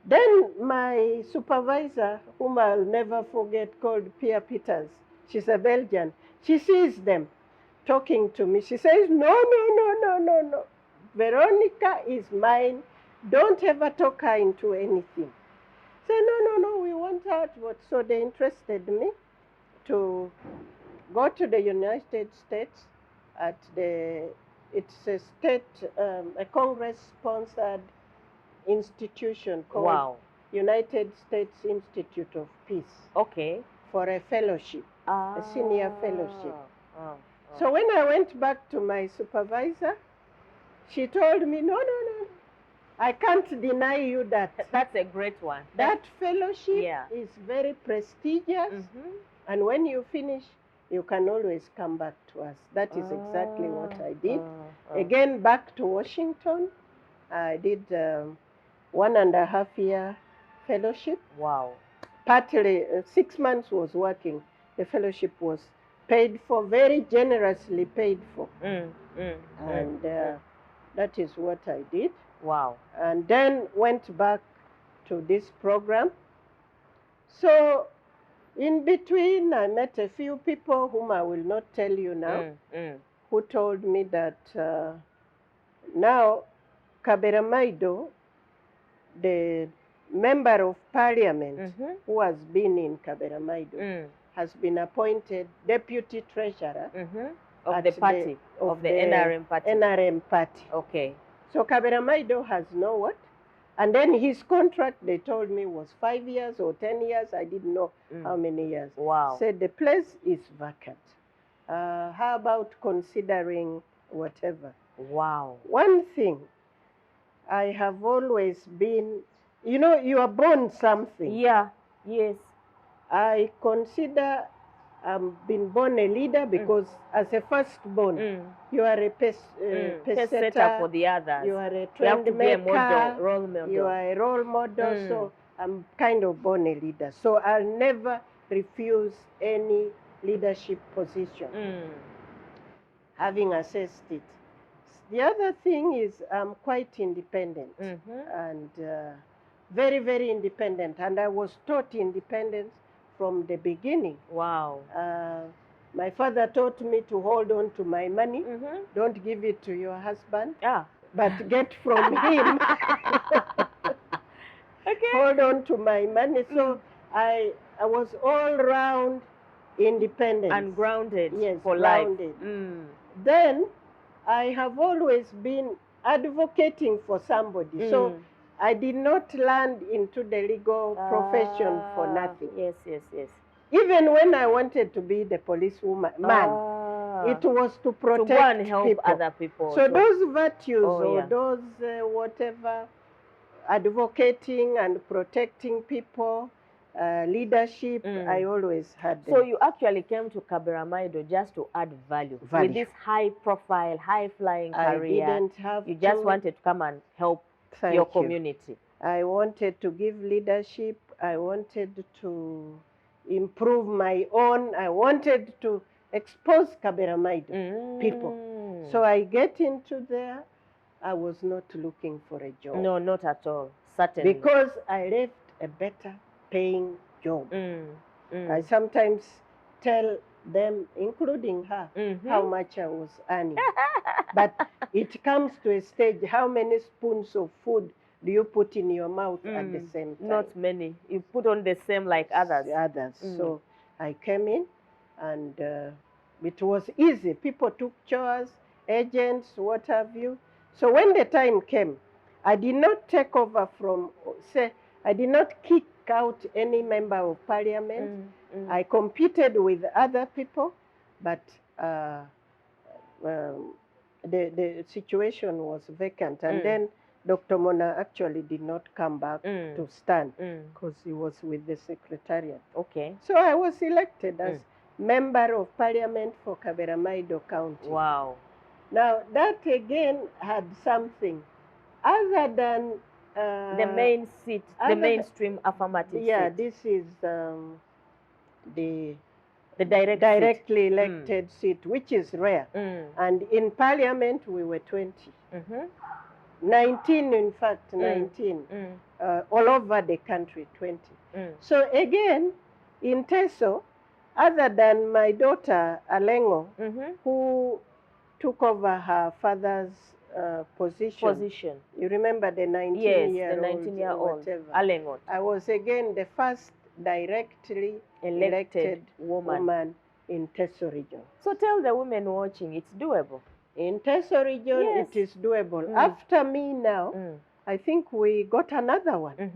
S2: Then my supervisor, whom I'll never forget, called Pia Peters, she's a Belgian, she sees them talking to me. She says, no. Veronica is mine. Don't ever talk her into anything. I said, no, we want her to. So they interested me to go to the United States at it's a state, a Congress-sponsored institution called United States Institute of Peace. Okay. For a fellowship, a senior fellowship. So when I went back to my supervisor, she told me, no, I can't deny you that.
S1: That's a great one.
S2: That fellowship is very prestigious, and when you finish, you can always come back to us. That is exactly what I did. Again, back to Washington, I did 1.5 year fellowship. Wow. Partly, 6 months was working. The fellowship was paid for, very generously paid for. And that is what I did. Wow. And then went back to this program. So in between, I met a few people whom I will not tell you now, who told me that now Kabera Maido, the member of parliament who has been in Kabera Maido, has been appointed deputy treasurer
S1: of the party, of the NRM party.
S2: NRM party.
S1: Okay.
S2: So Kabera Maido has no what? And then his contract, they told me, was 5 years or 10 years. I didn't know how many years. Wow. Said the place is vacant. How about considering whatever? Wow. One thing, I have always been, you know, you are born something. Yeah, yes. I consider been born a leader because as a firstborn, you are a pace setter
S1: for the others.
S2: You are a trend maker.
S1: You have to be a model, role model.
S2: You are a role model, so I'm kind of born a leader. So I'll never refuse any leadership position, having assessed it. The other thing is I'm quite independent and very, very independent. And I was taught independence from the beginning. Wow. My father taught me to hold on to my money. Don't give it to your husband, but get from him. Okay. Hold on to my money. So I was all round independence.
S1: And grounded.
S2: Yes,
S1: for
S2: grounded.
S1: life.
S2: Then I have always been advocating for somebody. So I did not land into the legal profession for nothing.
S1: Yes, yes, yes.
S2: Even when I wanted to be the policewoman, it was to protect
S1: to go and help
S2: people.
S1: other people.
S2: So those virtues
S1: yeah.
S2: those whatever, advocating and protecting people, leadership, I always had them.
S1: So you actually came to Kaberamaido just to add value. With this high-profile, high-flying career.
S2: I didn't have
S1: You just wanted to come and help your community.
S2: I wanted to give leadership. I wanted to improve my own. I wanted to expose Kaberamaido people. So I get into there. I was not looking for a job.
S1: No, not at all. Certainly.
S2: Because I left a better paying job. I sometimes tell them, including her, how much I was earning. But it comes to a stage, how many spoons of food do you put in your mouth at the same time?
S1: Not many. You put on the same like others.
S2: So I came in, and it was easy. People took chores, agents, what have you. So when the time came, I did not take over I did not kick out any member of parliament. I competed with other people, but the situation was vacant. And then Dr. Mona actually did not come back to stand because he was with the secretariat.
S1: Okay.
S2: So I was elected as member of parliament for Kaberamaido County.
S1: Wow.
S2: Now that again had something other than
S1: the main seat, the mainstream affirmative seat.
S2: This is the
S1: directly
S2: elected seat, which is rare. And in parliament we were 20. 19, in fact, 19. All over the country, 20. So again, in Teso, other than my daughter, Alengo, who took over her father's position. You remember the 19-year-old?
S1: Alengo.
S2: I was again the first directly elected woman in Teso region.
S1: So tell the women watching, it's doable.
S2: In Teso region, it is doable. After me now, I think we got another one.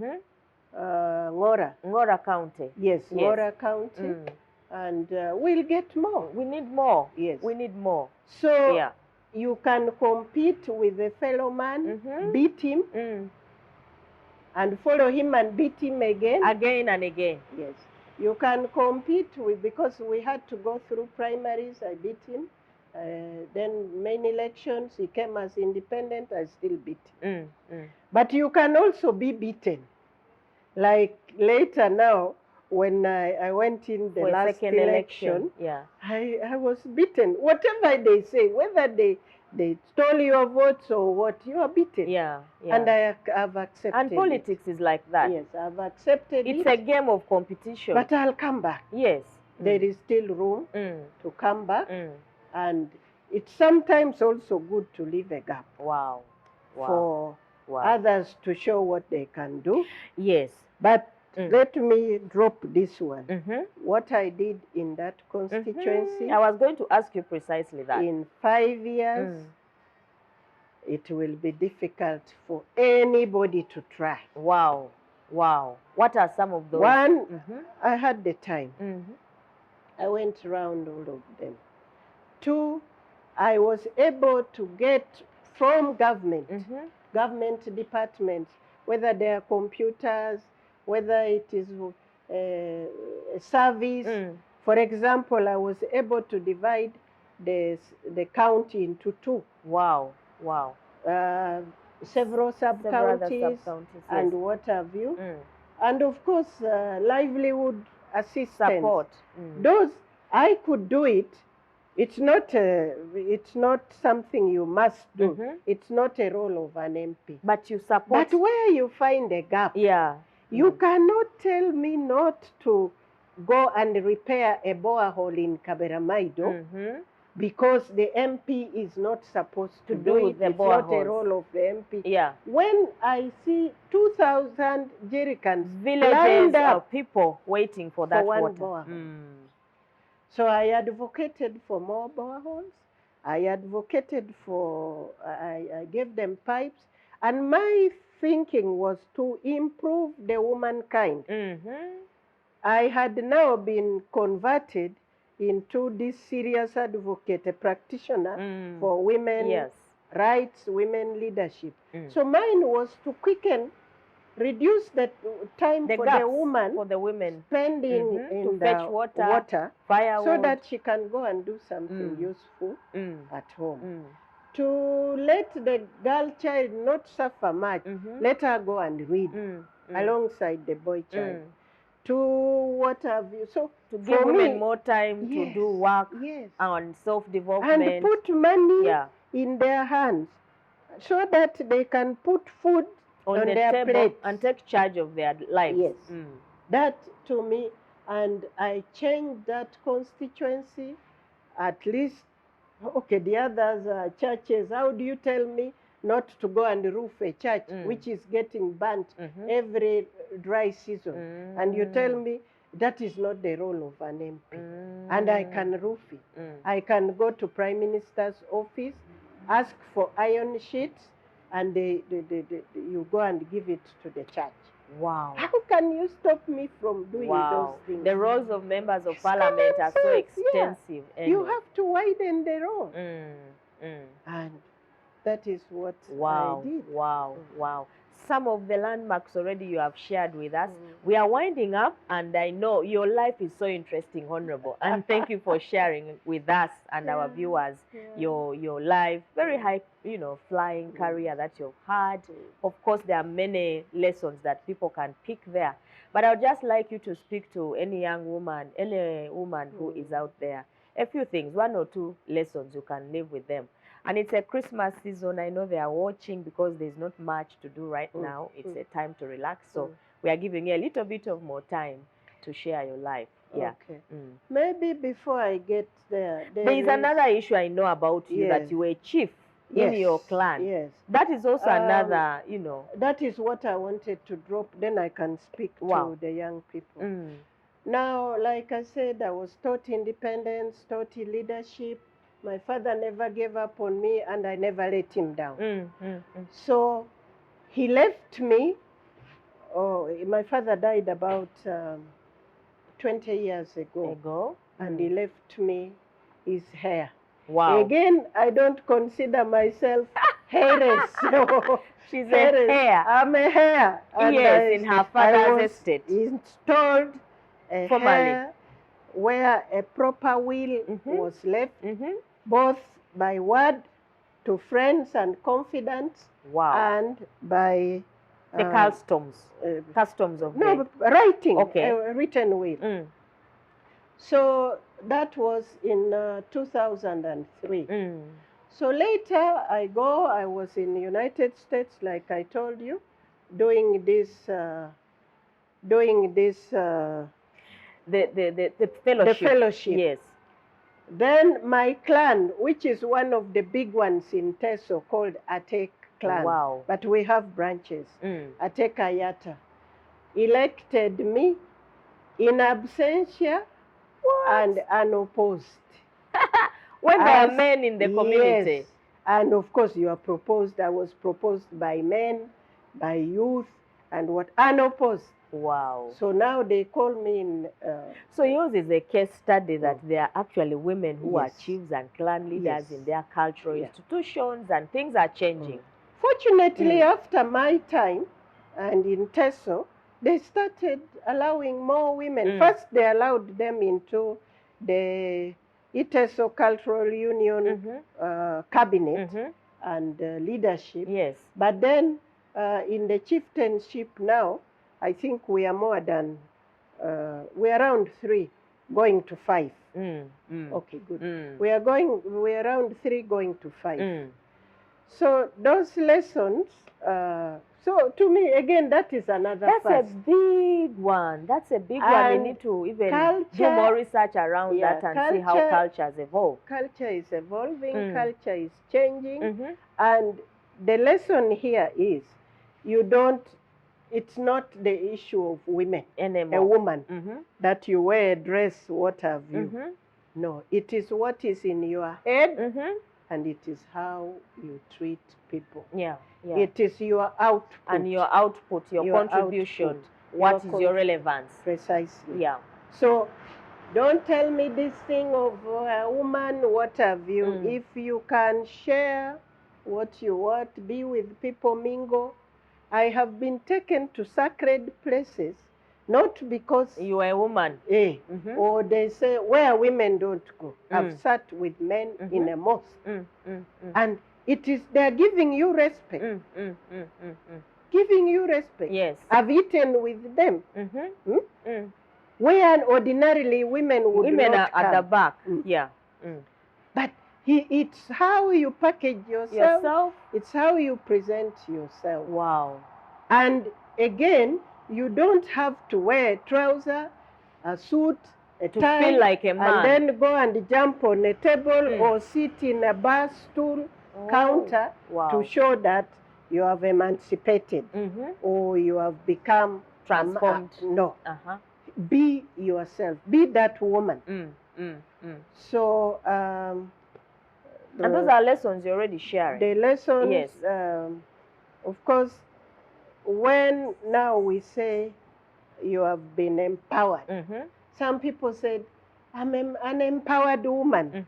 S1: Ngora County.
S2: Yes, Ngora County. And we'll get more.
S1: We need more.
S2: Yes.
S1: We need more.
S2: So you can compete with a fellow man, beat him, and follow him and beat him again.
S1: Again and again.
S2: Yes. You can compete with, because we had to go through primaries, I beat him. Then main elections, he came as independent, I still beat him. But you can also be beaten. Like later now, when I went in the last election, I was beaten. Whatever they say, whether they stole your votes or what, you are beaten. And I have accepted
S1: And politics is like that.
S2: Yes, I've accepted
S1: It's a game of competition.
S2: But I'll come back.
S1: Yes.
S2: There is still room to come back. And it's sometimes also good to leave a gap. For others to show what they can do.
S1: Yes.
S2: But let me drop this one. What I did in that constituency.
S1: I was going to ask you precisely that.
S2: In 5 years, it will be difficult for anybody to try.
S1: Wow. What are some of those?
S2: One, I had the time. I went around all of them. 2, I was able to get from government departments, whether they are computers, whether it is a service. For example, I was able to divide the county into 2.
S1: Wow.
S2: Several sub-counties and what have you. And of course, livelihood assistance.
S1: Support.
S2: Those, I could do it. It's not something you must do. It's not a role of an MP.
S1: But you support.
S2: But where you find a gap, you cannot tell me not to go and repair a borehole in Kaberamaido because the MP is not supposed to do it. It's not a role of the MP. When I see 2,000 jerrycans,
S1: villages of people waiting for that
S2: one
S1: water.
S2: borehole. So I advocated for more boreholes. I advocated for, I gave them pipes. And my thinking was to improve the womankind. I had now been converted into this serious advocate, a practitioner for women rights, women leadership. So mine was to reduce the time for the woman spending in
S1: to fetch water, firewood,
S2: so that she can go and do something useful at home. To let the girl child not suffer much, let her go and read alongside the boy child. To what have you? So
S1: to give women more time to do work on self-development.
S2: And put money in their hands so that they can put food on their
S1: table
S2: plates.
S1: And take charge of their lives.
S2: Yes. That to me, and I changed that constituency. At least, okay, the others churches, how do you tell me not to go and roof a church which is getting burnt every dry season? And you tell me that is not the role of an MP. And I can roof it. I can go to Prime Minister's office, ask for iron sheets, and you go and give it to the church.
S1: Wow.
S2: How can you stop me from doing those things?
S1: The roles of members of parliament are so extensive.
S2: Anyway. You have to widen the role. And that is what I did.
S1: Wow. Some of the landmarks already you have shared with us. We are winding up, and I know your life is so interesting, Honorable. And thank you for sharing with us and our viewers your life, very high, flying career that you've had. Of course, there are many lessons that people can pick there. But I would just like you to speak to any young woman, any woman who is out there. A few things, 1 or 2 lessons you can live with them. And it's a Christmas season. I know they are watching because there's not much to do right now. It's a time to relax. So we are giving you a little bit of more time to share your life. Yeah.
S2: Okay. Maybe before I get there,
S1: there is another issue I know about you, that you were chief in your clan.
S2: Yes.
S1: That is also another,
S2: That is what I wanted to drop. Then I can speak to the young people. Now, like I said, I was taught independence, taught leadership. My father never gave up on me, and I never let him down. So he left me. My father died about 20 years ago. And he left me his hair.
S1: Wow.
S2: Again, I don't consider myself heiress.
S1: She's a hair.
S2: I'm a hair.
S1: And in her father's estate.
S2: Installed a hair where a proper will was left, both by word to friends and confidants, and by
S1: the customs of
S2: writing, a written will. So that was in 2003. So later I was in the United States, like I told you, doing this
S1: the fellowship.
S2: The fellowship.
S1: Yes.
S2: Then my clan, which is one of the big ones in Teso, called Atek clan.
S1: Wow.
S2: But we have branches. Atek Ayata elected me in absentia and unopposed.
S1: When there are men in the community.
S2: Yes. And of course you are proposed. I was proposed by men, by youth, and unopposed.
S1: Wow.
S2: So now they call me in...
S1: so yours is a case study that there are actually women who are chiefs and clan leaders in their cultural institutions, and things are changing.
S2: Fortunately, after my time and in Teso, they started allowing more women. First, they allowed them into the Teso Cultural Union cabinet and leadership.
S1: Yes.
S2: But then in the chieftainship now, I think we are more than, we're around 3, going to 5. Okay, good. We are around 3, going to 5. So those lessons, so to me, again, that is another
S1: That's a big one. That's a big one. We need to even do more research around that and see how cultures evolve.
S2: Culture is evolving, culture is changing. And the lesson here is, it's not the issue of women anymore. A woman, that you wear a dress, what have you. No, it is what is in your head, and it is how you treat people.
S1: Yeah.
S2: It is your output.
S1: And your output, your contribution.
S2: Output,
S1: what is your relevance?
S2: Precisely.
S1: Yeah.
S2: So don't tell me this thing of a woman, what have you. If you can share what you want, be with people, mingle. I have been taken to sacred places, not because
S1: you are a woman,
S2: or they say where women don't go. I've sat with men in a mosque, and it is they're giving you respect. Giving you respect.
S1: Yes.
S2: I've eaten with them. Where ordinarily women would not
S1: are
S2: come.
S1: at the back. Yeah.
S2: But it's how you package yourself. It's how you present yourself.
S1: Wow.
S2: And again, you don't have to wear a trouser, a suit, a tie,
S1: feel like a man,
S2: and then go and jump on a table or sit in a bar stool counter to show that you have emancipated or you have become
S1: transformed.
S2: No. Be yourself. Be that woman. So,
S1: and those are lessons you're already sharing.
S2: The lessons,
S1: yes.
S2: Of course, when now we say you have been empowered, some people said, I'm an empowered woman.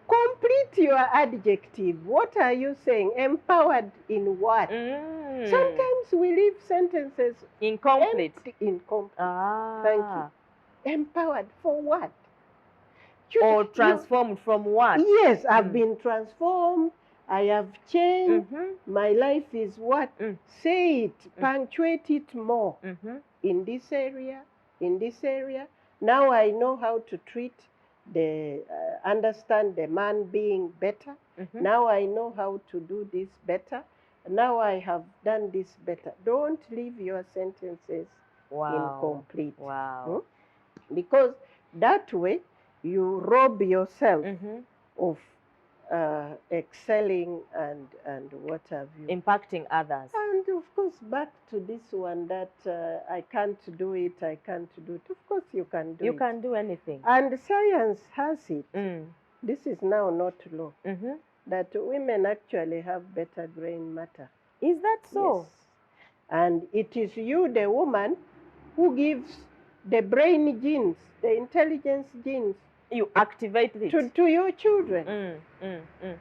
S2: Complete your adjective. What are you saying? Empowered in what? Sometimes we leave sentences
S1: incomplete.
S2: Incomplete. Thank you. Empowered for what?
S1: Or transformed from what?
S2: Yes, I've been transformed. I have changed. My life is what? Say it. Punctuate it more. In this area, in this area. Now I know how to treat understand the man being better. Now I know how to do this better. Now I have done this better. Don't leave your sentences incomplete.
S1: Wow.
S2: Because that way you rob yourself of excelling and what have you.
S1: Impacting others.
S2: And of course, back to this one that I can't do it, I can't do it. Of course you can do it.
S1: You can do anything.
S2: And science has it. This is now not law. That women actually have better brain matter.
S1: Is that so?
S2: Yes. And it is you, the woman, who gives the brain genes, the intelligence genes.
S1: You activate it.
S2: To your children.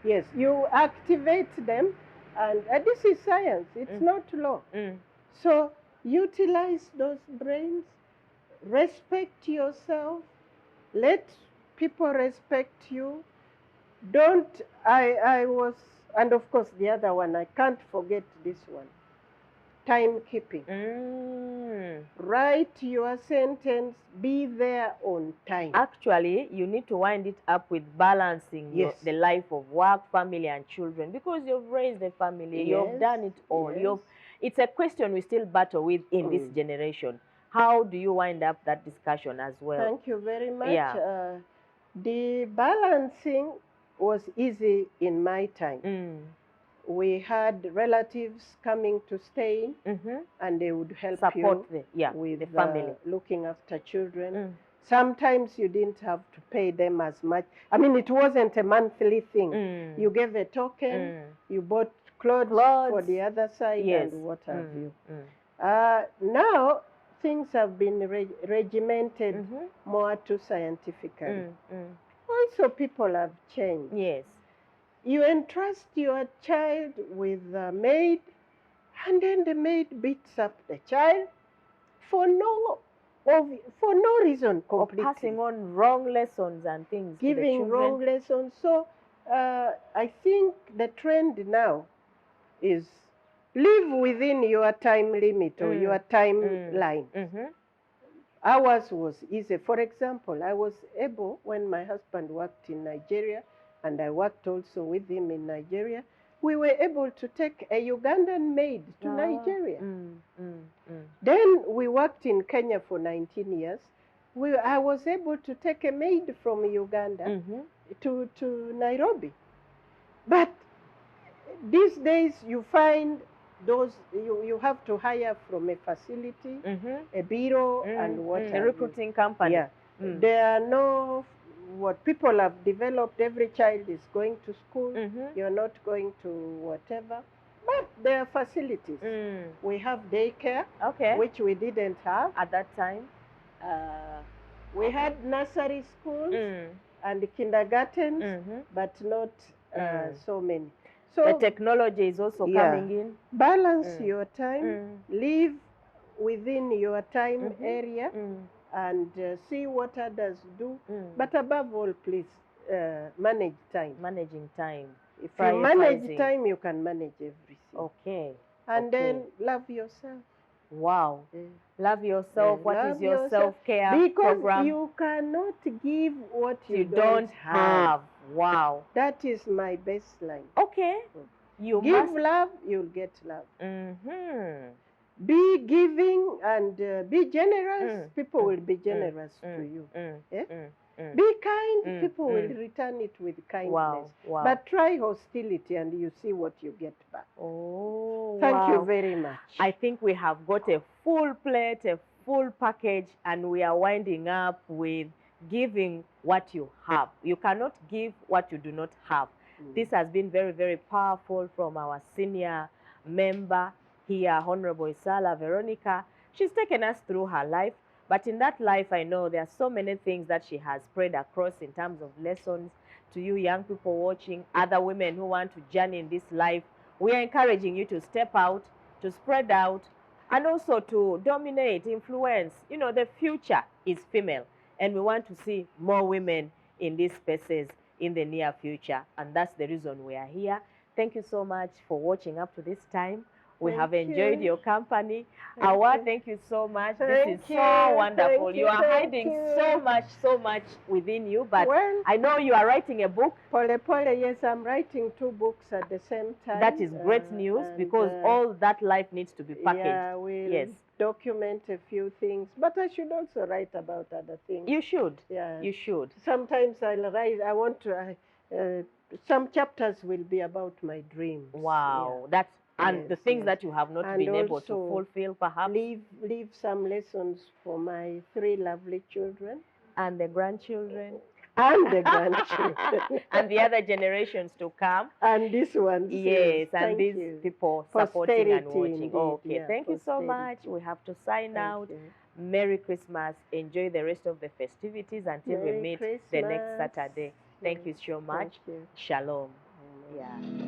S2: Yes, you activate them. And this is science. It's not law. So utilize those brains. Respect yourself. Let people respect you. Don't, I was, and of course the other one, I can't forget this one. Timekeeping. Write your sentence, be there on time.
S1: Actually, you need to wind it up with balancing the life of work, family, and children, because you've raised a family, you've done it all. It's a question we still battle with in this generation. How do you wind up that discussion as well?
S2: Thank you very much. The balancing was easy in my time. We had relatives coming to stay and they would help
S1: support
S2: you with the family, looking after children. Sometimes you didn't have to pay them as much. I mean, it wasn't a monthly thing. You gave a token, you bought clothes for the other side and what have you. Now, things have been regimented more too scientifically. Also, people have changed.
S1: Yes.
S2: You entrust your child with a maid, and then the maid beats up the child for no reason completely.
S1: Or passing on wrong lessons and things.
S2: Giving wrong lessons. So I think the trend now is live within your time limit or your timeline. Ours was easy. For example, I was able, when my husband worked in Nigeria, and I worked also with him in Nigeria, we were able to take a Ugandan maid to Nigeria. Then we worked in Kenya for 19 years. I was able to take a maid from Uganda to Nairobi. But these days you find those, you have to hire from a facility, a bureau, and what
S1: a recruiting company.
S2: There are no what people have developed. Every child is going to school. You're not going to whatever. But there are facilities. We have daycare, which we didn't have
S1: at that time.
S2: We had nursery schools and kindergartens, but not so many. So
S1: the technology is also coming in.
S2: Balance your time, live within your time area, and see what others do. But above all, please manage time.
S1: Managing time.
S2: If you manage time, you can manage everything.
S1: Okay.
S2: And then love yourself.
S1: Wow. Love yourself. What is your self-care program?
S2: Because you cannot give what you
S1: don't have. Wow.
S2: That is my baseline.
S1: Okay. You
S2: give love, you'll get love. Be giving and be generous. People will be generous to you. Be kind, people will return it with kindness.
S1: Wow.
S2: But try hostility and you see what you get back.
S1: Oh,
S2: Thank you very much.
S1: I think we have got a full plate, a full package, and we are winding up with giving what you have. You cannot give what you do not have. This has been very, very powerful from our senior member here, Honourable Isala, Veronica. She's taken us through her life. But in that life, I know there are so many things that she has spread across in terms of lessons to you young people watching, other women who want to journey in this life. We are encouraging you to step out, to spread out, and also to dominate, influence. You know, the future is female, and we want to see more women in these spaces in the near future. And that's the reason we are here. Thank you so much for watching up to this time. We have enjoyed your company. Awa, thank you so much. This is so wonderful. You are hiding so much within you. But I know you are writing a book.
S2: Pole Pole, yes, I'm writing 2 books at the same time.
S1: That is great news because all that life needs to be packaged.
S2: Yeah, we'll document a few things. But I should also write about other things.
S1: You should.
S2: Yeah.
S1: You should.
S2: Sometimes I'll write, I want to, some chapters will be about my dreams.
S1: Wow. That's and the things that you have not been able to fulfill, perhaps.
S2: Leave some lessons for my 3 lovely children.
S1: And the grandchildren.
S2: And the grandchildren.
S1: And the other generations to come.
S2: And this one.
S1: Yes, and these people supporting and watching.
S2: Indeed.
S1: Okay,
S2: Yeah,
S1: thank you so much. We have to sign out. Merry Christmas. Enjoy the rest of the festivities until we meet the next Saturday. Thank you so much. Shalom. Yeah.